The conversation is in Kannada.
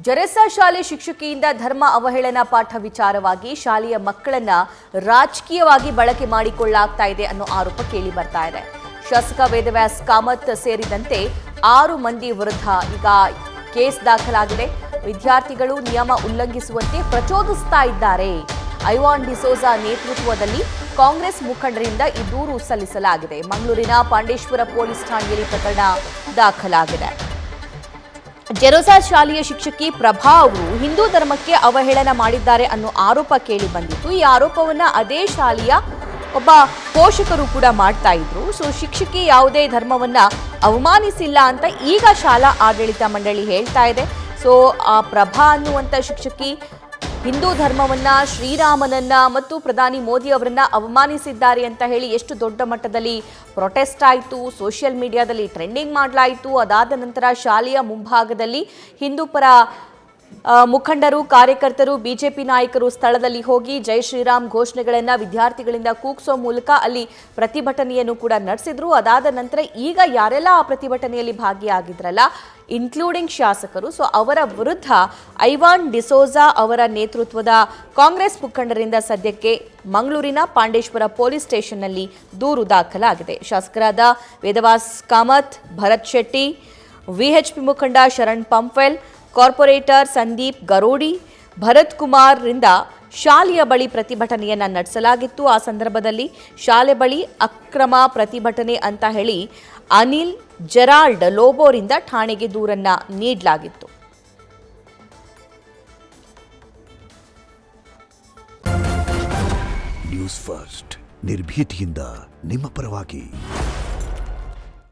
ಜೆರೆಸಾ ಶಾಲೆ ಶಿಕ್ಷಕಿಯಿಂದ ಧರ್ಮ ಅವಹೇಳನ ಪಾಠ ವಿಚಾರವಾಗಿ ಶಾಲೆಯ ಮಕ್ಕಳನ್ನ ರಾಜಕೀಯವಾಗಿ ಬಳಕೆ ಮಾಡಿಕೊಳ್ಳಲಾಗ್ತಾ ಇದೆ ಅನ್ನೋ ಆರೋಪ ಕೇಳಿ ಬರ್ತಾ ಇದೆ. ಶಾಸಕ ವೇದವ್ಯಾಸ್ ಕಾಮತ್ ಸೇರಿದಂತೆ 6 ಮಂದಿ ವಿರುದ್ಧ ಈಗ ಕೇಸ್ ದಾಖಲಾಗಿದೆ. ವಿದ್ಯಾರ್ಥಿಗಳು ನಿಯಮ ಉಲ್ಲಂಘಿಸುವಂತೆ ಪ್ರಚೋದಿಸ್ತಾ ಇದ್ದಾರೆ. ಐವಾನ್ ಡಿಸೋಜಾ ನೇತೃತ್ವದಲ್ಲಿ ಕಾಂಗ್ರೆಸ್ ಮುಖಂಡರಿಂದ ಈ ದೂರು ಸಲ್ಲಿಸಲಾಗಿದೆ. ಮಂಗಳೂರಿನ ಪಾಂಡೇಶ್ವರ ಪೊಲೀಸ್ ಠಾಣೆಯಲ್ಲಿ ಪ್ರಕರಣ ದಾಖಲಾಗಿದೆ. ಜೆರೆಸಾ ಶಾಲೆಯ ಶಿಕ್ಷಕಿ ಪ್ರಭಾ ಅವರು ಹಿಂದೂ ಧರ್ಮಕ್ಕೆ ಅವಹೇಳನ ಮಾಡಿದ್ದಾರೆ ಅನ್ನೋ ಆರೋಪ ಕೇಳಿ ಬಂದಿತ್ತು. ಈ ಆರೋಪವನ್ನ ಅದೇ ಶಾಲೆಯ ಒಬ್ಬ ಪೋಷಕರು ಕೂಡ ಮಾಡ್ತಾ ಇದ್ರು. ಸೊ ಶಿಕ್ಷಕಿ ಯಾವುದೇ ಧರ್ಮವನ್ನ ಅವಮಾನಿಸಿಲ್ಲ ಅಂತ ಈಗ ಶಾಲಾ ಆಡಳಿತ ಮಂಡಳಿ ಹೇಳ್ತಾ ಇದೆ. ಸೊ ಆ ಪ್ರಭಾ ಅನ್ನುವಂಥ ಶಿಕ್ಷಕಿ ಹಿಂದೂ ಧರ್ಮವನ್ನ, ಶ್ರೀರಾಮನನ್ನ ಮತ್ತು ಪ್ರಧಾನಿ ಮೋದಿ ಅವರನ್ನ ಅವಮಾನಿಸಿದ್ದಾರೆ ಅಂತ ಹೇಳಿ ಎಷ್ಟು ದೊಡ್ಡ ಮಟ್ಟದಲ್ಲಿ ಪ್ರೊಟೆಸ್ಟ್ ಆಯಿತು, ಸೋಷಿಯಲ್ ಮೀಡಿಯಾದಲ್ಲಿ ಟ್ರೆಂಡಿಂಗ್ ಮಾಡಲಾಯಿತು. ಅದಾದ ನಂತರ ಶಾಲೆಯ ಮುಂಭಾಗದಲ್ಲಿ ಹಿಂದೂ ಪರ ಮುಖಂಡರು, ಕಾರ್ಯಕರ್ತರು, ಬಿಜೆಪಿ ನಾಯಕರು ಸ್ಥಳದಲ್ಲಿ ಹೋಗಿ ಜೈ ಶ್ರೀರಾಮ್ ಘೋಷಣೆಗಳನ್ನು ವಿದ್ಯಾರ್ಥಿಗಳಿಂದ ಕೂಗಿಸೋ ಮೂಲಕ ಅಲ್ಲಿ ಪ್ರತಿಭಟನೆಯನ್ನು ಕೂಡ ನಡೆಸಿದ್ರು. ಅದಾದ ನಂತರ ಈಗ ಯಾರೆಲ್ಲ ಆ ಪ್ರತಿಭಟನೆಯಲ್ಲಿ ಭಾಗಿಯಾಗಿದ್ರಲ್ಲ, ಇನ್ಕ್ಲೂಡಿಂಗ್ ಶಾಸಕರು, ಸೊ ಅವರ ವಿರುದ್ಧ ಐವಾನ್ ಡಿಸೋಜಾ ಅವರ ನೇತೃತ್ವದ ಕಾಂಗ್ರೆಸ್ ಮುಖಂಡರಿಂದ ಸದ್ಯಕ್ಕೆ ಮಂಗಳೂರಿನ ಪಾಂಡೇಶ್ವರ ಪೊಲೀಸ್ ಸ್ಟೇಷನ್ನಲ್ಲಿ ದೂರು ದಾಖಲಾಗಿದೆ. ಶಾಸಕರಾದ ವೇದವ್ಯಾಸ್ ಕಾಮತ್, ಭರತ್ ಶೆಟ್ಟಿ, ವಿಎಚ್ಪಿ ಮುಖಂಡ ಶರಣ್ ಪಂಪ್ವೆಲ್, ಕಾರ್ಪೊರೇಟರ್ ಸಂದೀಪ್ ಗರೋಡಿ, ಭರತ್ ಕುಮಾರ್ ರಿಂದ ಶಾಲೆಯ ಬಳಿ ಪ್ರತಿಭಟನೆಯನ್ನ ನಡೆಸಲಾಗಿತ್ತು. ಆ ಸಂದರ್ಭದಲ್ಲಿ ಶಾಲೆ ಬಳಿ ಅಕ್ರಮ ಪ್ರತಿಭಟನೆ ಅಂತ ಹೇಳಿ ಅನಿಲ್ ಜೆರಾಲ್ಡ್ ಲೋಬೋರಿಂದ ಠಾಣೆಗೆ ದೂರನ್ನ ನೀಡಲಾಗಿತ್ತು. ನ್ಯೂಸ್ ಫಸ್ಟ್ ನಿರ್ಭೀತಿಯಿಂದ ನಿಮ್ಮ ಪರವಾಗಿ.